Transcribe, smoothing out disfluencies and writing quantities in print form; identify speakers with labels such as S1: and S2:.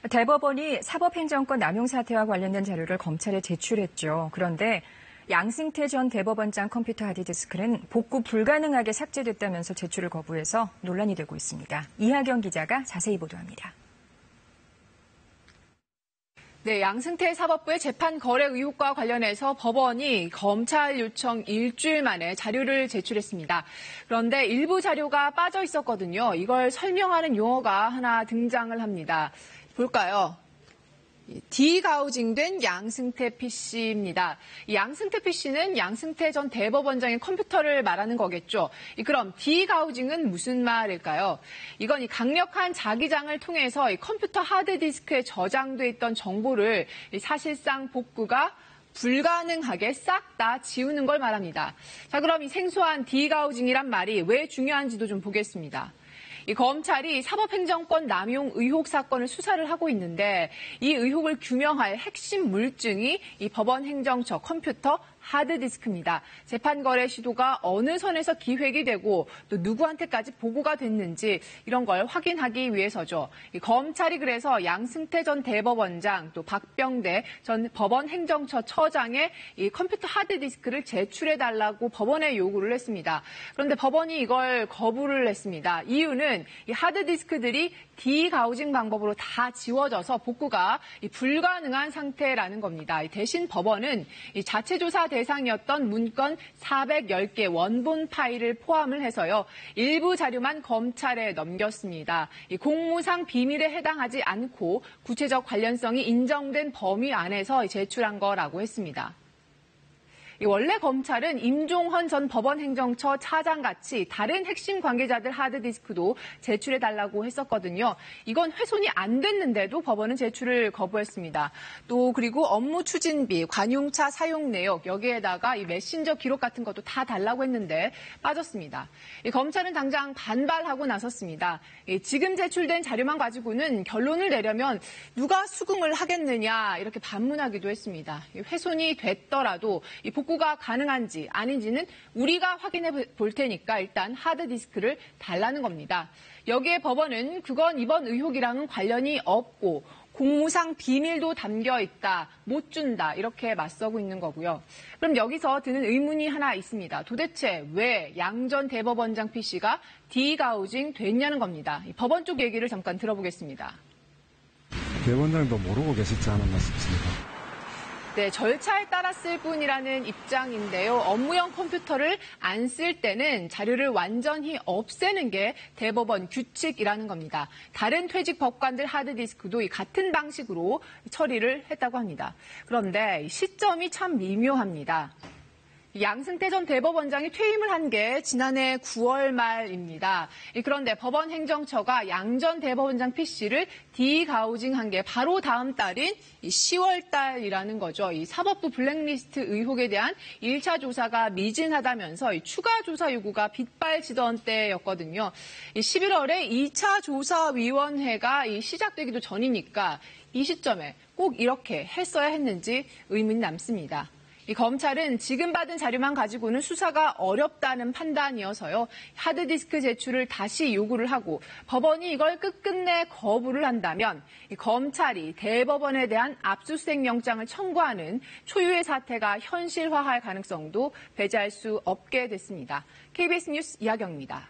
S1: 대법원이 사법행정권 남용 사태와 관련된 자료를 검찰에 제출했죠. 그런데 양승태 전 대법원장 컴퓨터 하드디스크는 복구 불가능하게 삭제됐다면서 제출을 거부해서 논란이 되고 있습니다. 이하경 기자가 자세히 보도합니다.
S2: 네, 양승태 사법부의 재판 거래 의혹과 관련해서 법원이 검찰 요청 일주일 만에 자료를 제출했습니다. 그런데 일부 자료가 빠져 있었거든요. 이걸 설명하는 용어가 하나 등장을 합니다. 볼까요? 디가우징된 양승태 PC입니다. 이 양승태 PC는 양승태 전 대법원장의 컴퓨터를 말하는 거겠죠. 그럼 디가우징은 무슨 말일까요? 이건 강력한 자기장을 통해서 컴퓨터 하드디스크에 저장돼 있던 정보를 사실상 복구가 불가능하게 싹 다 지우는 걸 말합니다. 자, 그럼 이 생소한 디가우징이란 말이 왜 중요한지도 좀 보겠습니다. 이 검찰이 사법행정권 남용 의혹 사건을 수사를 하고 있는데 이 의혹을 규명할 핵심 물증이 이 법원 행정처 컴퓨터 하드디스크입니다. 재판 거래 시도가 어느 선에서 기획이 되고 또 누구한테까지 보고가 됐는지 이런 걸 확인하기 위해서죠. 이 검찰이 그래서 양승태 전 대법원장 또 박병대 전 법원 행정처 처장의 이 컴퓨터 하드디스크를 제출해달라고 법원에 요구를 했습니다. 그런데 법원이 이걸 거부를 했습니다. 이유는 이 하드디스크들이 디가우징 방법으로 다 지워져서 복구가 불가능한 상태라는 겁니다. 대신 법원은 이 자체 조사 대상이었던 문건 410개 원본 파일을 포함을 해서요. 일부 자료만 검찰에 넘겼습니다. 이 공무상 비밀에 해당하지 않고 구체적 관련성이 인정된 범위 안에서 제출한 거라고 했습니다. 원래 검찰은 임종헌 전 법원행정처 차장같이 다른 핵심 관계자들 하드디스크도 제출해달라고 했었거든요. 이건 훼손이 안 됐는데도 법원은 제출을 거부했습니다. 또 그리고 업무 추진비, 관용차 사용 내역, 여기에다가 이 메신저 기록 같은 것도 다 달라고 했는데 빠졌습니다. 검찰은 당장 반발하고 나섰습니다. 지금 제출된 자료만 가지고는 결론을 내려면 누가 수긍을 하겠느냐 이렇게 반문하기도 했습니다. 훼손이 됐더라도 이 복구가 가능한지 아닌지는 우리가 확인해 볼 테니까 일단 하드디스크를 달라는 겁니다. 여기에 법원은 그건 이번 의혹이랑은 관련이 없고 공무상 비밀도 담겨 있다, 못 준다 이렇게 맞서고 있는 거고요. 그럼 여기서 드는 의문이 하나 있습니다. 도대체 왜 양 전 대법원장 PC가 디가우징 됐냐는 겁니다. 법원 쪽 얘기를 잠깐 들어보겠습니다.
S3: 대법원장도 모르고 계셨지 않았나 싶습니다.
S2: 네, 절차에 따랐을 뿐이라는 입장인데요. 업무용 컴퓨터를 안 쓸 때는 자료를 완전히 없애는 게 대법원 규칙이라는 겁니다. 다른 퇴직 법관들 하드디스크도 같은 방식으로 처리를 했다고 합니다. 그런데 시점이 참 미묘합니다. 양승태 전 대법원장이 퇴임을 한 게 지난해 9월 말입니다. 그런데 법원 행정처가 양 전 대법원장 PC를 디가우징한 게 바로 다음 달인 10월 달이라는 거죠. 이 사법부 블랙리스트 의혹에 대한 1차 조사가 미진하다면서 이 추가 조사 요구가 빗발치던 때였거든요. 11월에 2차 조사위원회가 시작되기도 전이니까 이 시점에 꼭 이렇게 했어야 했는지 의문이 남습니다. 이 검찰은 지금 받은 자료만 가지고는 수사가 어렵다는 판단이어서요. 하드디스크 제출을 다시 요구를 하고 법원이 이걸 끝끝내 거부를 한다면 이 검찰이 대법원에 대한 압수수색 영장을 청구하는 초유의 사태가 현실화할 가능성도 배제할 수 없게 됐습니다. KBS 뉴스 이하경입니다.